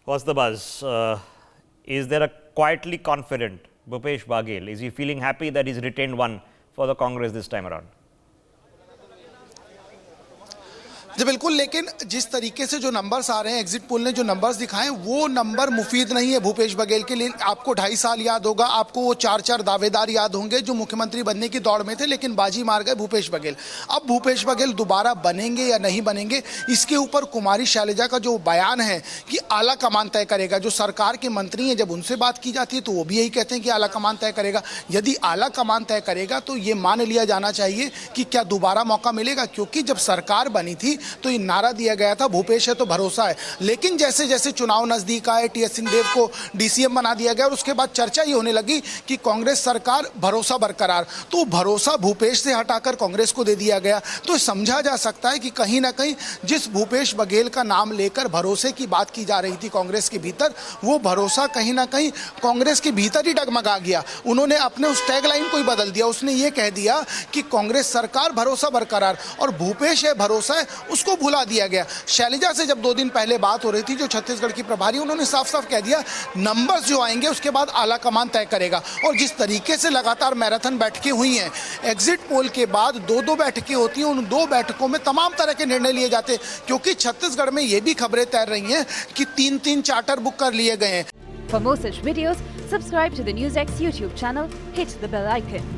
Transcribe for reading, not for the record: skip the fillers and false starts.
What's the buzz? Is there a quietly confident Bhupesh Baghel? Is he feeling happy that he's retained one for the Congress this time around? जी बिल्कुल, लेकिन जिस तरीके से जो numbers आ रहे हैं, exit poll ने जो नंबर्स दिखाए वो नंबर मुफीद नहीं है भूपेश बघेल के लिए। आपको 2.5 साल याद होगा, आपको वो 4 दावेदार याद होंगे जो मुख्यमंत्री बनने की दौड़ में थे, लेकिन बाजी मार गए भूपेश बघेल। अब भूपेश बघेल दोबारा बनेंगे या नहीं बनेंगे, इसके ऊपर कुमारी शैलजा का जो बयान है कि आला कमान तय करेगा। जो सरकार के मंत्री हैं, जब उनसे बात की जाती है तो वो भी यही कहते हैं कि आला कमान तय करेगा। यदि आला कमान तय करेगा तो ये मान लिया जाना चाहिए कि क्या दोबारा मौका मिलेगा, क्योंकि जब सरकार बनी थी तो ये नारा दिया गया था भूपेश है तो भरोसा है। लेकिन जैसे जैसे चुनाव नजदीक आए, टीएस सिंहदेव को डीसीएम बना दिया गया और उसके बाद चर्चा ये होने लगी कि कांग्रेस सरकार भरोसा बरकरार, तो भरोसा भूपेश से हटाकर कांग्रेस को दे दिया गया। तो समझा जा सकता है कि कहीं ना कहीं जिस भूपेश बघेल का नाम लेकर भरोसे की बात की जा रही थी कांग्रेस के भीतर, वो भरोसा कहीं ना कहीं कांग्रेस के भीतर ही डगमगा गया। उन्होंने अपने उस टैगलाइन को ही बदल दिया। उसने ये कह दिया कि कांग्रेस सरकार भरोसा बरकरार और भूपेश है भरोसा है, उसको भुला दिया गया। शैलजा से जब 2 दिन पहले बात हो रही थी, जो छत्तीसगढ़ की प्रभारी, उन्होंने साफ साफ कह दिया नंबर्स जो आएंगे उसके बाद आला कमान तय करेगा। और जिस तरीके से लगातार मैराथन बैठकें हुई हैं, एग्जिट पोल के बाद 2-2 बैठकें होती हैं, उन 2 बैठकों में तमाम तरह के निर्णय लिए जाते हैं, क्योंकि छत्तीसगढ़ में ये भी खबरें तैर रही हैं कि 3-3 चार्टर बुक कर लिए गए हैं। For more such videos, subscribe to the NewsX YouTube channel, hit the bell icon.